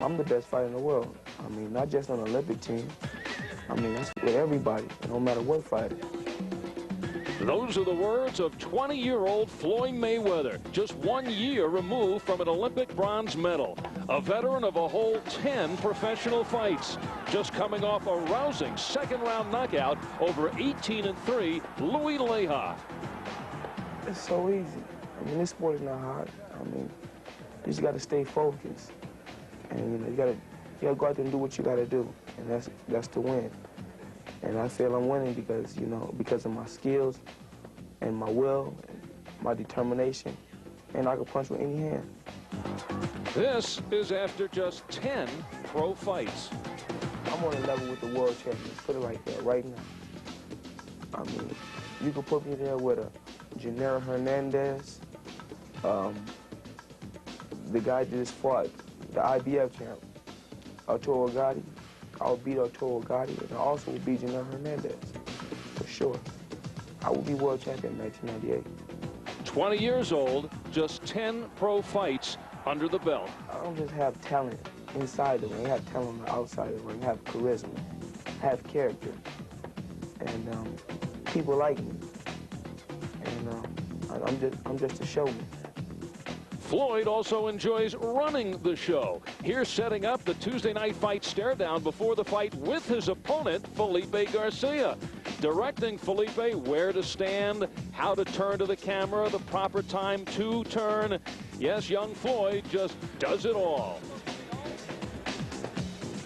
I'm the best fighter in the world. I mean, not just on the Olympic team. I mean, that's with everybody, no matter what fighter. Those are the words of 20-year-old Floyd Mayweather, just 1 year removed from an Olympic bronze medal. A veteran of a whole 10 professional fights, just coming off a rousing second-round knockout over 18-3 Louis MELHOR. It's so easy. I mean, this sport is not hard. I mean, you just got to stay focused, and you gotta go out there and do what you got to do, and that's to win. And I feel I'm winning because, because of my skills and my will, and my determination, and I can punch with any hand. This is after just 10 pro fights. I'm on a level with the world champions, put it like that, right now. I mean, you could put me there with a Gennaro Hernandez, the guy that just fought, the IBF champ, Arturo Gatti. I'll beat Arturo Gatti, and I also will beat Gennaro Hernandez, for sure. I will be world champion in 1998. 20 years old, just 10 pro fights under the belt. I don't just have talent inside the ring. I have talent on the outside of the ring. I have charisma, I have character, and people like me. And I'm just a showman. Floyd also enjoys running the show. Here setting up the Tuesday night fight stare down before the fight with his opponent, Felipe Garcia. Directing Felipe where to stand, how to turn to the camera, the proper time to turn. Yes, young Floyd just does it all.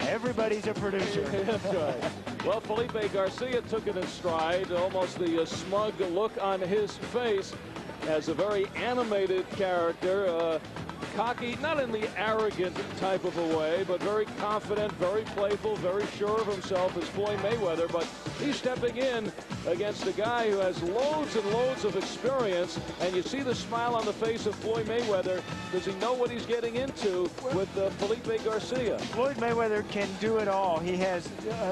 Everybody's a producer. That's right. Well, Felipe Garcia took it in stride, almost the smug look on his face. As a very animated character, cocky, not in the arrogant type of a way, but very confident, very playful, very sure of himself as Floyd Mayweather. But he's stepping in against a guy who has loads and loads of experience, and you see the smile on the face of Floyd Mayweather. Does he know what he's getting into with Felipe Garcia? Floyd Mayweather can do it all. He has,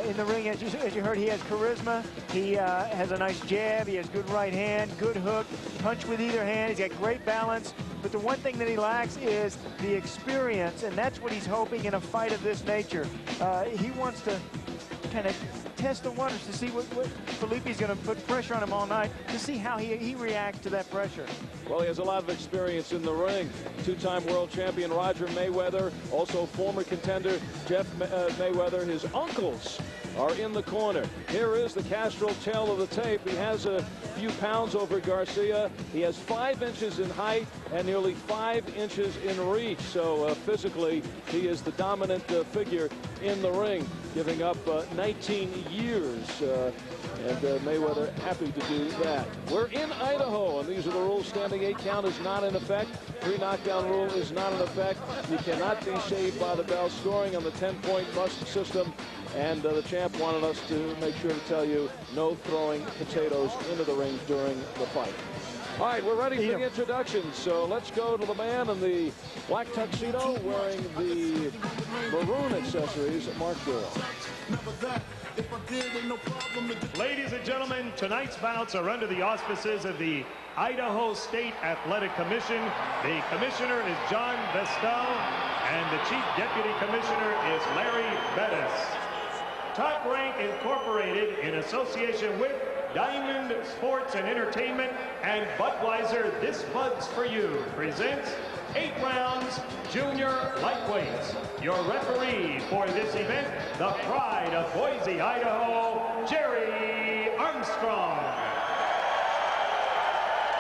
in the ring, as you heard, he has charisma. He has a nice jab. He has good right hand, good hook, punch with either hand. He's got great balance. But the one thing that he lacks is the experience, and that's what he's hoping in a fight of this nature. He wants to kind of test the waters to see what Felipe's going to put pressure on him all night, to see how he reacts to that pressure. Well, he has a lot of experience in the ring. Two-time world champion Roger Mayweather, also former contender Jeff Mayweather. His uncles are in the corner. Here is the Castrol tail of the tape. He has a few pounds over Garcia. He has 5 inches in height and nearly 5 inches in reach. So physically, he is the dominant figure in the ring, giving up 19 years. And Mayweather happy to do that. We're in Idaho, and these are the rules. Standing 8 count is not in effect. 3 knockdown rule is not in effect. You cannot be saved by the bell. Scoring on the 10-point must system. And the champ wanted us to make sure to tell you no throwing potatoes into the ring during the fight. All right, we're ready for the introductions. So let's go to the man in the black tuxedo wearing the maroon accessories, Mark Duro. Ladies and gentlemen, tonight's bouts are under the auspices of the Idaho State Athletic Commission. The commissioner is John Vestal, and the chief deputy commissioner is Larry Bettis. Top Rank Incorporated, in association with Diamond Sports and Entertainment and Budweiser, This Bud's For You, presents 8 rounds junior lightweights. Your referee for this event, the pride of Boise, Idaho, Jerry Armstrong.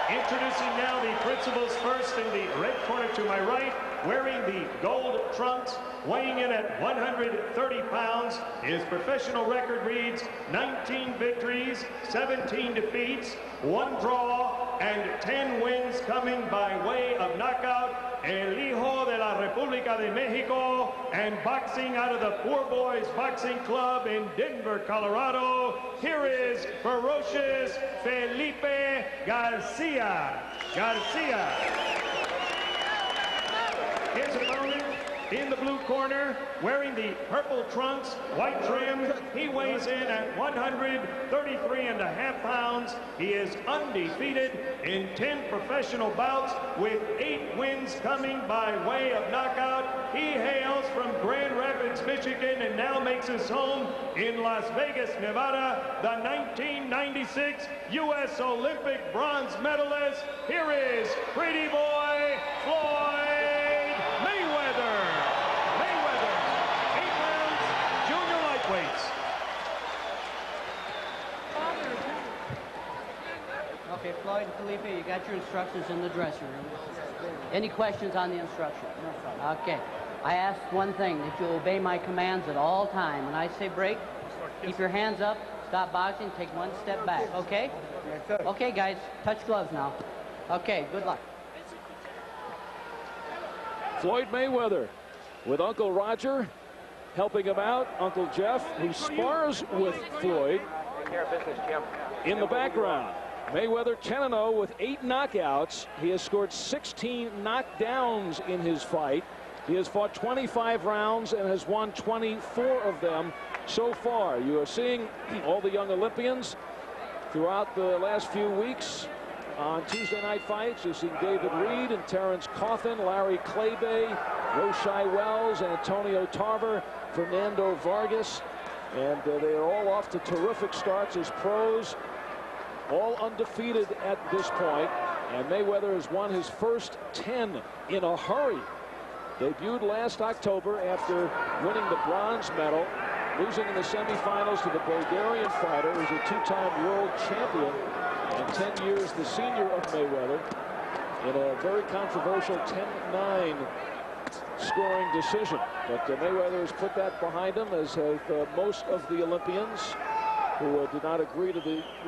Introducing now the principals first in the red corner to my right, wearing the gold trunks, weighing in at 130 pounds. His professional record reads 19 victories, 17 defeats, 1 draw, and 10 wins coming by way of knockout. El Hijo de la República de Mexico, and boxing out of the Poor Boys Boxing Club in Denver, Colorado, here is ferocious Felipe Garcia. His opponent in the blue corner, wearing the purple trunks, white trim. He weighs in at 133.5 pounds. He is undefeated in 10 professional bouts with 8 wins coming by way of knockout. He hails from Grand Fairbanks, Michigan, and now makes his home in Las Vegas, Nevada, the 1996 U.S. Olympic bronze medalist. Here is Pretty Boy Floyd Mayweather. Mayweather, 8 rounds, junior lightweights. Okay, Floyd and Felipe, you got your instructions in the dressing room. Any questions on the instructions? Okay. I ask one thing, that you obey my commands at all time. When I say break, keep your hands up, stop boxing, take one step back, okay? Okay, guys, touch gloves now. Okay, good luck. Floyd Mayweather with Uncle Roger helping him out. Uncle Jeff, who spars with Floyd in the background. Mayweather 10-0 with 8 knockouts. He has scored 16 knockdowns in his fight. He has fought 25 rounds and has won 24 of them so far. You are seeing all the young Olympians throughout the last few weeks on Tuesday night fights. You're seeing David Reed and Terrence Coffin, Larry Claybay, Roshai Wells, Antonio Tarver, Fernando Vargas, and they are all off to terrific starts as pros, all undefeated at this point, and Mayweather has won his first 10 in a hurry. Debuted last October after winning the bronze medal, losing in the semifinals to the Bulgarian fighter who's a 2-time world champion and 10 years the senior of Mayweather in a very controversial 10-9 scoring decision. But Mayweather has put that behind him, as have most of the Olympians who did not agree with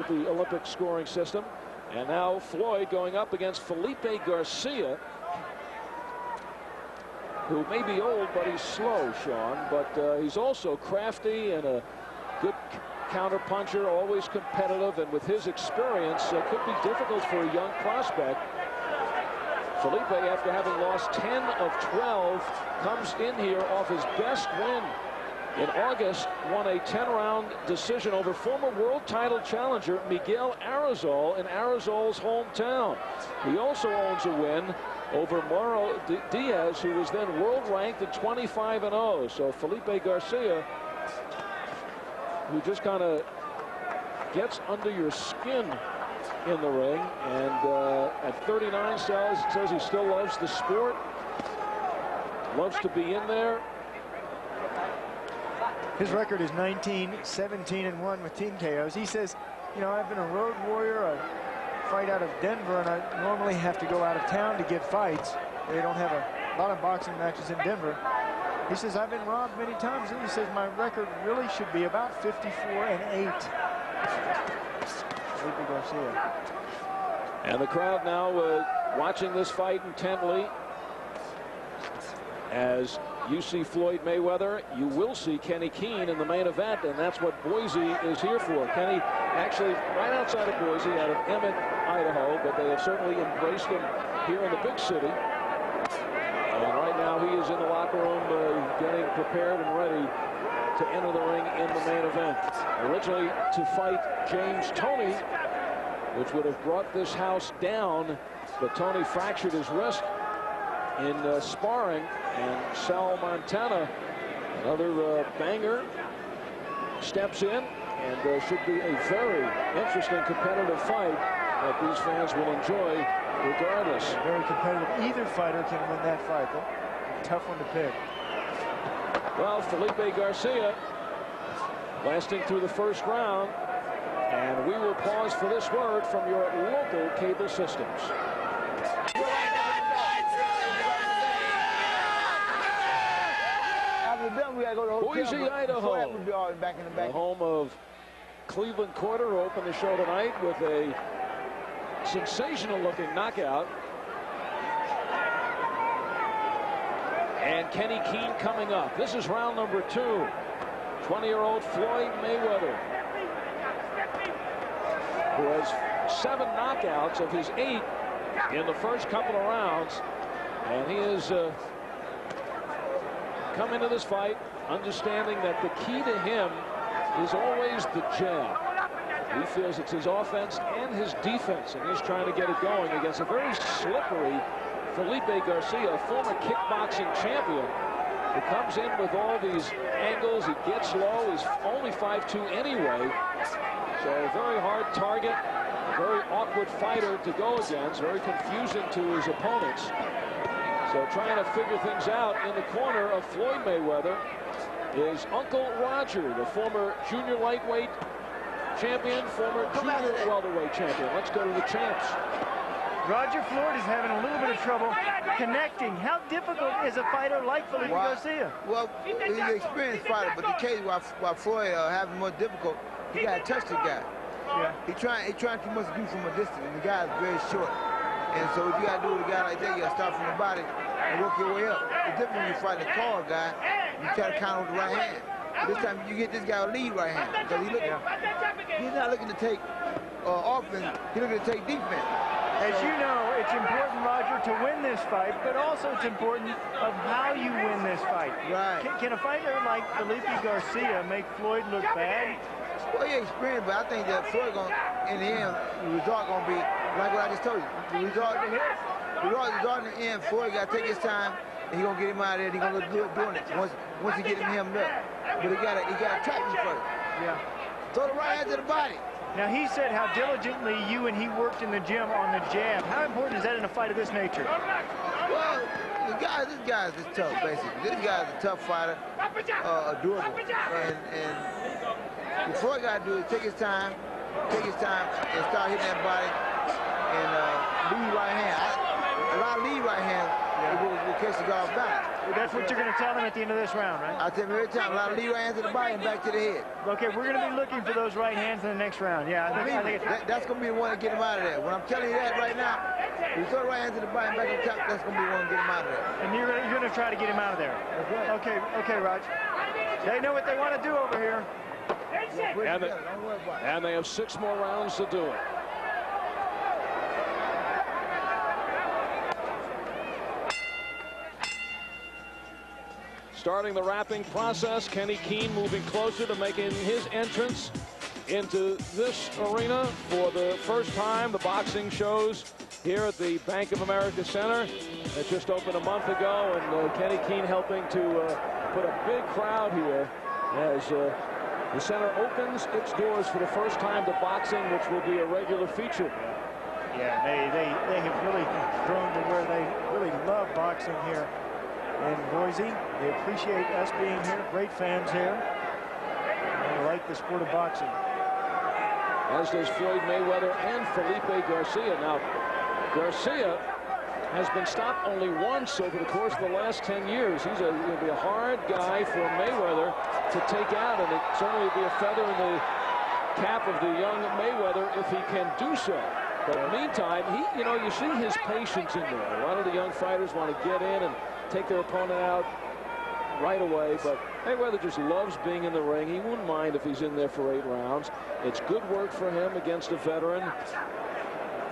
the Olympic scoring system. And now Floyd going up against Felipe Garcia, who may be old, but he's slow, Sean. But he's also crafty and a good counter puncher, always competitive, and with his experience, it could be difficult for a young prospect. Felipe, after having lost 10 of 12, comes in here off his best win in August, won a 10-round decision over former world title challenger Miguel Arizal in Arizal's hometown. He also owns a win over Mauro Diaz, who was then world ranked at 25-0. So Felipe Garcia, who just kind of gets under your skin in the ring, and at 39 says he still loves the sport, loves to be in there. His record is 19-17-1 with team KOs. He says, you know, I've been a road warrior. I fight out of Denver, and I normally have to go out of town to get fights. They don't have a lot of boxing matches in Denver. He says, I've been robbed many times. And he says, my record really should be about 54-8. Felipe Garcia. And the crowd now watching this fight intently. As you see Floyd Mayweather, you will see Kenny Keene in the main event, and that's what Boise is here for. Kenny actually right outside of Boise, out of Emmett, Idaho, but they have certainly embraced him here in the big city. And right now he is in the locker room getting prepared and ready to enter the ring in the main event. Originally to fight James Toney, which would have brought this house down, but Toney fractured his wrist in sparring, and Sal Montana, another banger, steps in, and should be a very interesting competitive fight that these fans will enjoy regardless. Very competitive. Either fighter can win that fight, though. Tough one to pick. Well, Felipe Garcia lasting through the first round, and we will pause for this word from your local cable systems. Boise, Idaho, the home of Cleveland Quarter, who opened the show tonight with a sensational-looking knockout. And Kenny Keene coming up. This is round number 2. 20-year-old Floyd Mayweather, who has 7 knockouts of his 8 in the first couple of rounds. And he is come into this fight understanding that the key to him is always the jab. He feels it's his offense and his defense, and he's trying to get it going against a very slippery Felipe Garcia, former kickboxing champion, He comes in with all these angles. He gets low. He's only 5'2" anyway. So a very hard target, very awkward fighter to go against, very confusing to his opponents. So trying to figure things out in the corner of Floyd Mayweather is Uncle Roger, the former junior lightweight champion, former junior welterweight champion. Let's go to the champs. Roger Floyd is having a little bit of trouble connecting. How difficult is a fighter like Felipe Garcia? Well, he's an experienced fighter, but the case why Floyd having more difficult, he got to touch the guy. Yeah. He trying too much to do from a distance, and the guy is very short. And so what you got to do with a guy like that, you got to start from the body and work your way up. It's different when you fight a tall guy, you try to counter with the right hand. But this time you get this guy a lead right hand, because he's not looking to take offense, he's looking to take defense. As you know, it's important, Roger, to win this fight, but also it's important of how you win this fight. Right. Can a fighter like Felipe Garcia make Floyd look bad? Well, he's experienced, but I think that Floyd in the end, the result gonna be like what I just told you. The result in the end, Floyd got to take his time, and he's gonna get him out of there. And he's gonna look good doing it once he get him hemmed up. But he gotta trap him first. Yeah. Throw the right hand to the body. Now, he said how diligently you and he worked in the gym on the jab. How important is that in a fight of this nature? Well, this guy is just tough, basically. This guy is a tough fighter, durable. And what Floyd got to do is take his time, and start hitting that body and lead right hand. A lot of lead right hand will catch the guy off balance. That's what you're going to tell him at the end of this round, right? I tell him every time, a lot of lead right hands to the body and back to the head. Okay, we're going to be looking for those right hands in the next round. Yeah, I think that's going to be the one to get him out of there. When I'm telling you that right now, if you throw the right hands to the body and back to the top, that's going to be the one to get him out of there. And you're going to try to get him out of there. That's right. Okay, Raj. They know what they want to do over here. And they have 6 more rounds to do it. Starting the wrapping process, Kenny Keene moving closer to making his entrance into this arena for the first time. The boxing shows here at the Bank of America Center. It just opened a month ago, and Kenny Keene helping to put a big crowd here as the center opens its doors for the first time to boxing, which will be a regular feature. Yeah, they have really grown to where they really love boxing here in Boise. They appreciate us being here. Great fans here. They like the sport of boxing. As does Floyd Mayweather and Felipe Garcia. Now, Garcia has been stopped only once over the course of the last 10 years. He'll be a hard guy for Mayweather to take out, and it certainly will be a feather in the cap of the young Mayweather if he can do so. But in the meantime, you see his patience in there. A lot of the young fighters want to get in and take their opponent out right away, but Mayweather just loves being in the ring. He wouldn't mind if he's in there for 8 rounds. It's good work for him against a veteran.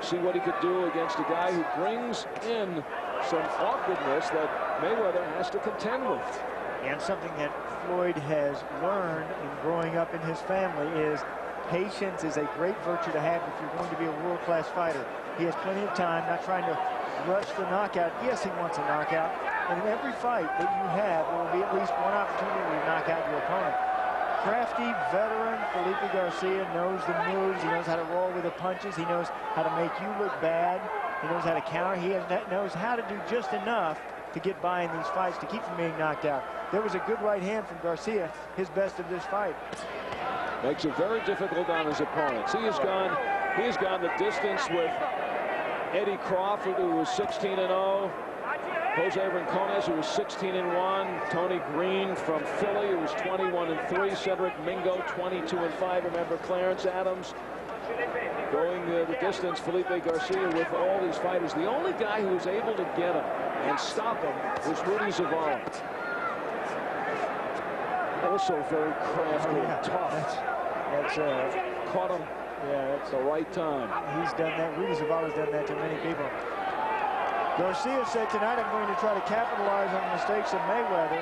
See what he could do against a guy who brings in some awkwardness that Mayweather has to contend with. And something that Floyd has learned in growing up in his family is patience is a great virtue to have if you're going to be a world-class fighter. He has plenty of time, not trying to rush the knockout. Yes, he wants a knockout. And in every fight that you have, there will be at least one opportunity to knock out your opponent. Crafty veteran Felipe Garcia knows the moves. He knows how to roll with the punches. He knows how to make you look bad. He knows how to counter. He knows how to do just enough to get by in these fights to keep from being knocked out. There was a good right hand from Garcia, his best of this fight. Makes it very difficult on his opponents. He has gone the distance with Eddie Crawford, who was 16-0. Jose Rincones, who was 16-1. Tony Green from Philly, who was 21-3. Cedric Mingo, 22-5. Remember Clarence Adams going the distance. Felipe Garcia with all these fighters. The only guy who was able to get him and stop him was Rudy Zavala. Also very crafty and tough. That's caught him at the right time. He's done that. Rudy Zavala's done that to many people. Garcia said tonight, I'm going to try to capitalize on the mistakes of Mayweather.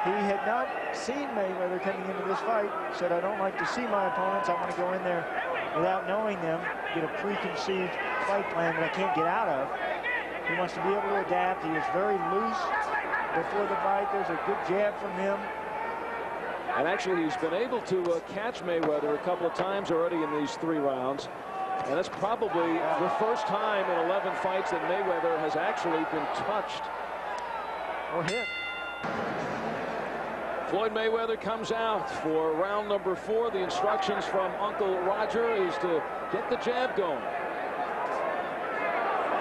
He had not seen Mayweather coming into this fight. Said, I don't like to see my opponents. I want to go in there without knowing them, get a preconceived fight plan that I can't get out of. He wants to be able to adapt. He is very loose. before the fight. There's a good jab from him. And actually, he's been able to catch Mayweather a couple of times already in these 3 rounds. And that's probably the first time in 11 fights that Mayweather has actually been touched or hit. Floyd Mayweather comes out for round number 4. The instructions from Uncle Roger is to get the jab going.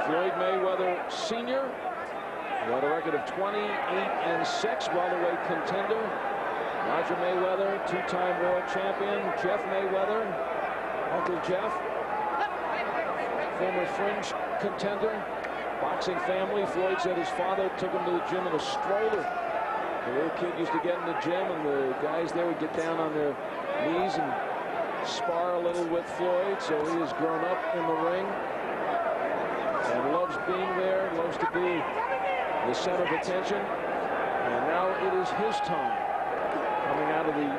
Floyd Mayweather Sr. got a record of 28-6, welterweight contender. Roger Mayweather, 2-time world champion. Jeff Mayweather, Uncle Jeff, former fringe contender. Boxing family. Floyd said his father took him to the gym in a stroller. The little kid used to get in the gym, and the guys there would get down on their knees and spar a little with Floyd. So he has grown up in the ring and loves being there, loves to be the center of attention. And now it is his time. Coming out of the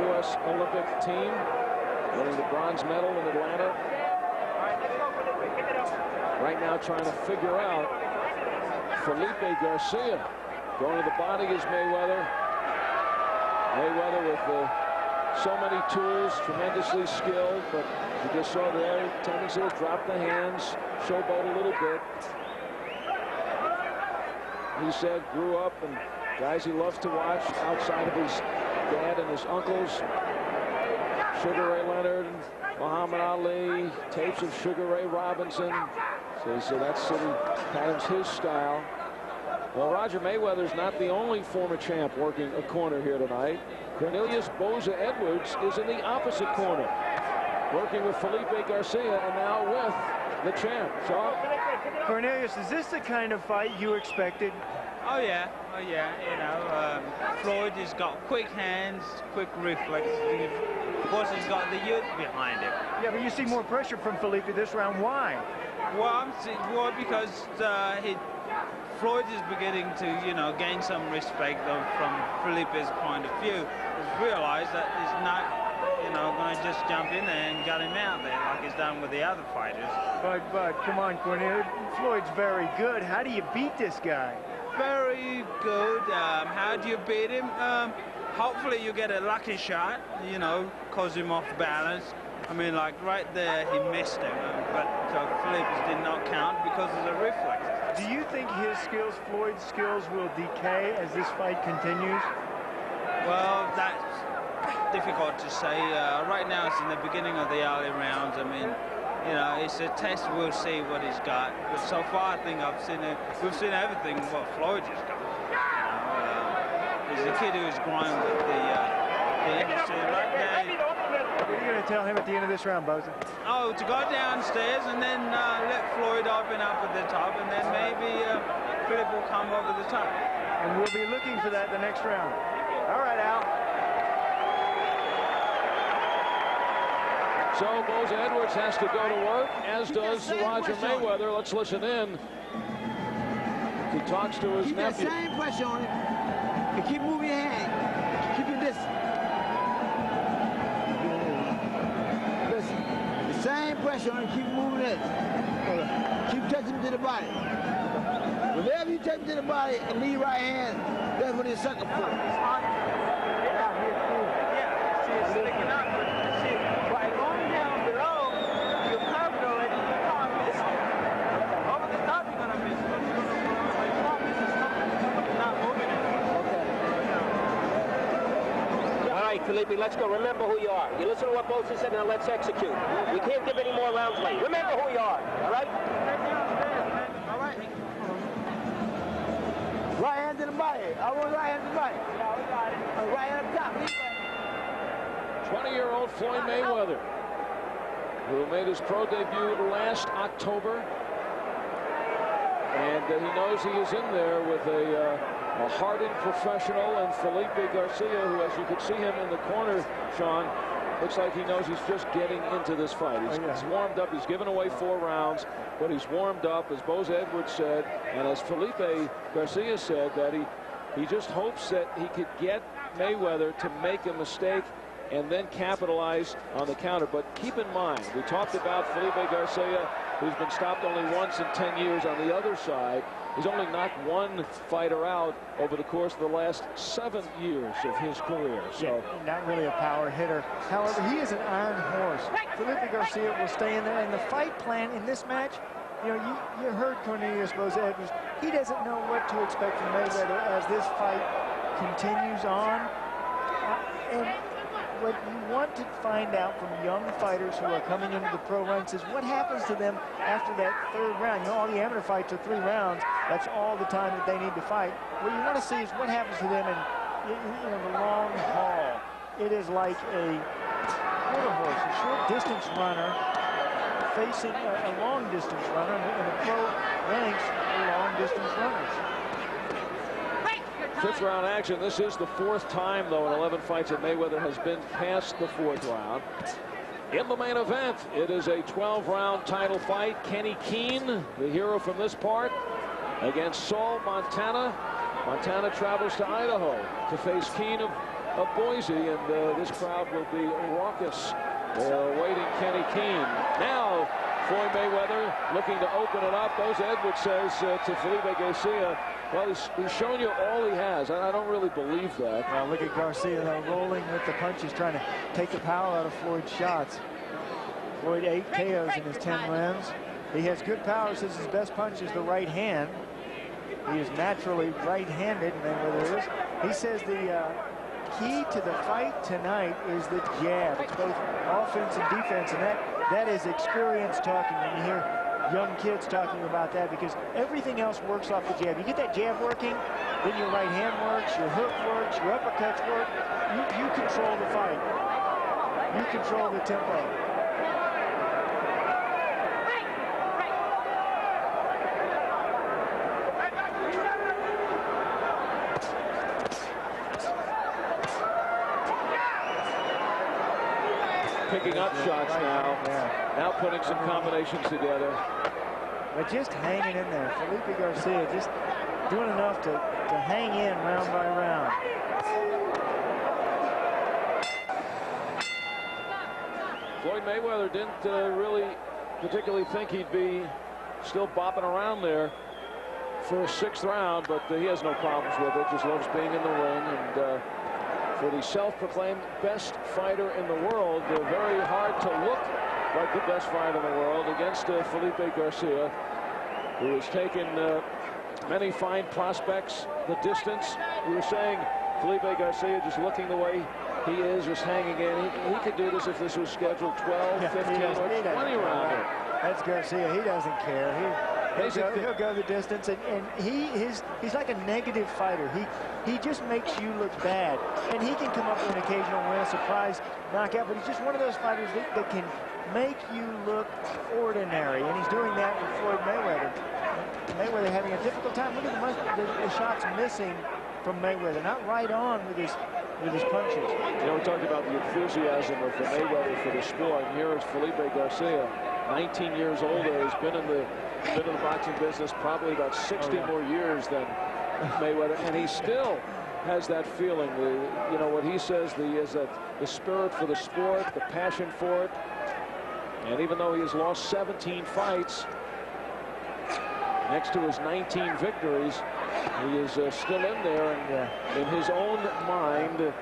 U.S. Olympic team, winning the bronze medal in Atlanta. Right now trying to figure out Felipe Garcia. Going to the body is Mayweather. Mayweather with so many tools, tremendously skilled, but you just saw there, tendency to drop the hands, showboat a little bit. He said grew up, and guys he loves to watch outside of his dad and his uncles. Sugar Ray Leonard, Muhammad Ali, tapes of Sugar Ray Robinson. So he said that's patterns his style. Well, Roger Mayweather's not the only former champ working a corner here tonight. Cornelius Boza Edwards is in the opposite corner, working with Felipe Garcia and now with the champ. So, Cornelius, is this the kind of fight you expected? Oh yeah. You know, Floyd has got quick hands, quick reflexes. Of course, he's got the youth behind him. Yeah, but you see more pressure from Felipe this round. Why? Well, because Floyd is beginning to, you know, gain some respect from Felipe's point of view. He's realized that he's not, you know, going to just jump in there and gut him out there like he's done with the other fighters. But come on, Cornelius. Floyd's very good. How do you beat this guy? Very good. How do you beat him? Hopefully you get a lucky shot, you know, cause him off balance. I mean, like right there, he missed him, but Felipe's did not count because of the reflexes. Do you think his skills, Floyd's skills, will decay as this fight continues? Well, that's difficult to say. Right now, it's in the beginning of the early rounds. I mean, you know, it's a test. We'll see what he's got. But so far, I think we've seen everything what Floyd has got. He's a kid who's growing with the industry right now. What are you going to tell him at the end of this round, Boza? Oh, to go downstairs and then let Floyd open up at the top, and then maybe Philip will come over the top. And we'll be looking for that the next round. All right, Al. So Boza Edwards has to go to work, as does Roger Mayweather. Let's listen in. He talks to his nephew. Keep that same pressure on him. And keep moving your hand. Keep your distance. Listen, the same pressure on him. Keep moving it. Keep touching him to the body. Whenever you touch him to the body and lead right hand, that's what he's sucking for. Felipe, let's go. Remember who you are. You listen to what Boza said, now let's execute. We can't give any more rounds late. Remember who you are, all right? All right. Right hand to the body. I want right hand to the body. Right hand up top. 20-year-old Floyd Mayweather, who made his pro debut last October. And he knows he is in there with a hardened professional, and Felipe Garcia, who, as you could see him in the corner, Sean, looks like he knows he's just getting into this fight. He's warmed up. He's given away 4 rounds, but he's warmed up, as Boza Edwards said, and as Felipe Garcia said, that he just hopes that he could get Mayweather to make a mistake and then capitalize on the counter. But keep in mind, we talked about Felipe Garcia who's been stopped only once in 10 years on the other side. He's only knocked one fighter out over the course of the last 7 years of his career. So not really a power hitter. However, he is an iron horse. Felipe Garcia will stay in there. And the fight plan in this match, you know, you heard Cornelius Bose-Edwards. He doesn't know what to expect from Mayweather as this fight continues on. And what you want to find out from young fighters who are coming into the pro ranks is what happens to them after that third round. You know, all the amateur fights are 3 rounds. That's all the time that they need to fight. What you want to see is what happens to them in, you know, the long haul. It is like a quarter horse, a short distance runner facing a long distance runner, and the pro ranks are long distance runners. 5th round action. This is the 4th time, though, in 11 fights that Mayweather has been past the 4th round. In the main event, it is a 12-round title fight. Kenny Keene, the hero from this part, against Saul Montana. Montana travels to Idaho to face Keene of Boise, and this crowd will be raucous. They're awaiting Kenny Keene. Now, Floyd Mayweather looking to open it up. Bose-Edwards says to Felipe Garcia, well, he's shown you all he has. I don't really believe that. Now look at Garcia, though, rolling with the punches, trying to take the power out of Floyd's shots. Floyd 8 KOs in his 10 wins. He has good power, says his best punch is the right hand. He is naturally right-handed, Mayweather is. He says the key to the fight tonight is the jab. It's both offense and defense, and that is experience talking when you hear young kids talking about that, because everything else works off the jab. You get that jab working, then your right hand works, your hook works, your uppercuts work. You control the fight. You control the tempo. Picking up shots now. Yeah. Now putting some combinations together. But just hanging in there. Felipe Garcia just doing enough to hang in round by round. Floyd Mayweather didn't really particularly think he'd be still bopping around there for a 6th round, but he has no problems with it. Just loves being in the ring, and for the self-proclaimed best fighter in the world, very hard to look like the best fighter in the world against Felipe Garcia, who has taken many fine prospects the distance. We were saying Felipe Garcia just looking the way he is, just hanging in. He could do this if this was scheduled 12, 15, or 20 round. That's Garcia. He doesn't care. He'll go the distance, and he's like a negative fighter. He just makes you look bad, and he can come up with an occasional win, surprise knockout, but he's just one of those fighters that can make you look ordinary, and he's doing that with Floyd Mayweather. Mayweather having a difficult time. Look at the shots missing from Mayweather, not right on with his punches. You know, we talked about the enthusiasm of the Mayweather for the sport, and here is Felipe Garcia, 19 years older, has been in the boxing business probably about 60 more years than Mayweather, and he still has that feeling. You know what he says, the spirit for the sport, the passion for it. And even though he has lost 17 fights, next to his 19 victories, he is still in there, and in his own mind,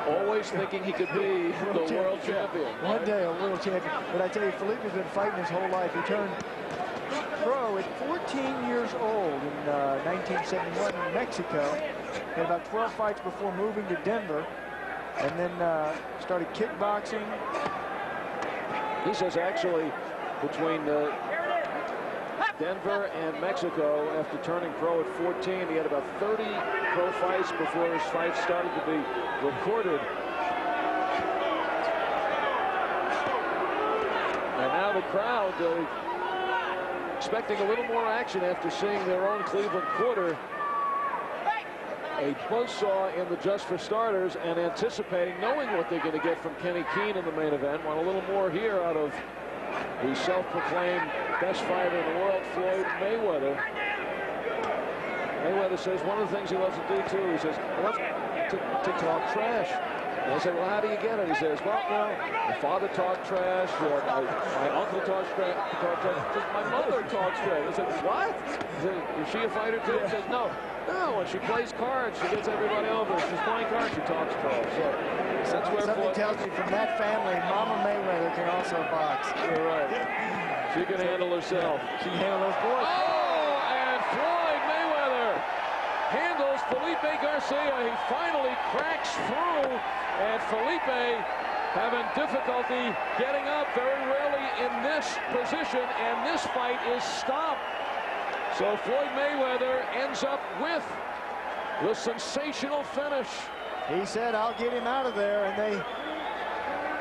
always thinking he could be the world champion. One day a world champion. But I tell you, Felipe's been fighting his whole life. He turned pro at 14 years old in 1971 in Mexico. He had about 12 fights before moving to Denver, and then started kickboxing. He says actually between Denver and Mexico, after turning pro at 14, he had about 30 pro fights before his fights started to be recorded. And now the crowd expecting a little more action after seeing their own Cleveland Quarter. A buzzsaw in the Just for Starters, and anticipating, knowing what they're going to get from Kenny Keene in the main event. Want a little more here out of the self-proclaimed best fighter in the world, Floyd Mayweather. Mayweather says one of the things he loves to do, too, he says, he loves to talk trash. And I said, well, how do you get it? He says, well, you know, my father talked trash, my uncle talks trash. My mother talks trash. I said, what? He said, is she a fighter, too? He says, no. No, when she plays cards, she gets everybody over. If she's playing cards, she talks trash. So that's where Something tells me from that family, Mama Mayweather can also box. You're right. She can handle herself. She can handle those boys. Oh, and Floyd Mayweather handles Felipe Garcia. He finally cracks through, and Felipe having difficulty getting up very rarely in this position, and this fight is stopped. So Floyd Mayweather ends up with the sensational finish. He said, I'll get him out of there, and they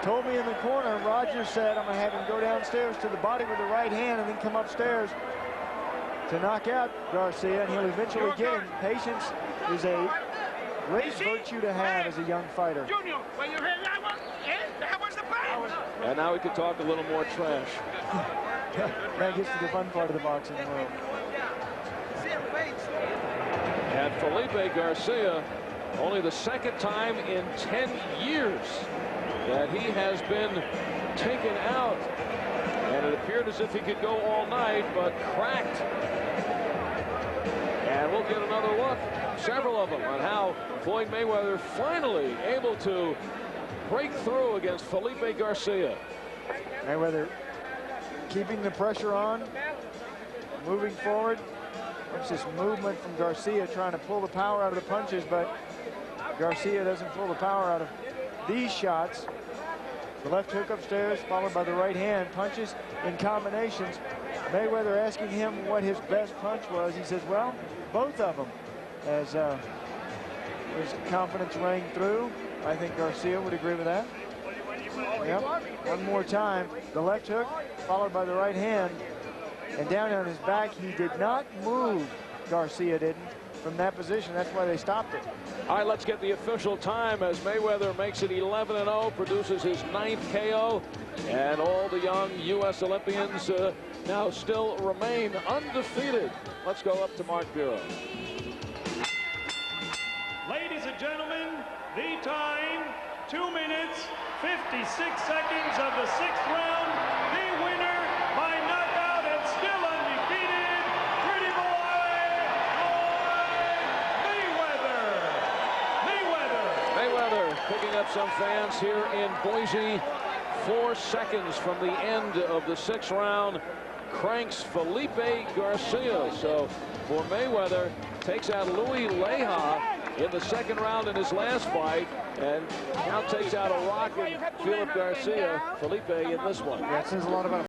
told me in the corner, Roger said, I'm going to have him go downstairs to the body with the right hand and then come upstairs to knock out Garcia, and he'll eventually get him. Patience is a great virtue to have as a young fighter. Junior, when you hear that one, that was the plan. And now we can talk a little more trash. That gets to the fun part of the boxing world. And Felipe Garcia, only the second time in 10 years that he has been taken out. And it appeared as if he could go all night, but cracked. And we'll get another look, several of them, on how Floyd Mayweather finally able to break through against Felipe Garcia. Mayweather keeping the pressure on, moving forward. Watch this movement from Garcia trying to pull the power out of the punches, but Garcia doesn't pull the power out of these shots. The left hook upstairs, followed by the right hand. Punches in combinations. Mayweather asking him what his best punch was. He says, well, both of them. As his confidence rang through. I think Garcia would agree with that. Yep. One more time. The left hook, followed by the right hand. And down on his back, he did not move, Garcia didn't, from that position. That's why they stopped it. All right, let's get the official time as Mayweather makes it 11-0, produces his 9th KO, and all the young U.S. Olympians now still remain undefeated. Let's go up to Mark Bureau. Ladies and gentlemen, the time, 2 minutes, 56 seconds of the 6th round. The winner by knockout and still undefeated, pretty boy, Floyd Mayweather. Mayweather picking up some fans here in Boise. 4 seconds from the end of the 6th round, cranks Felipe Garcia. So for Mayweather, takes out Louis Leja in the 2nd round in his last fight, and now takes out a rocket Philip Garcia, Felipe, in this one. That says a lot about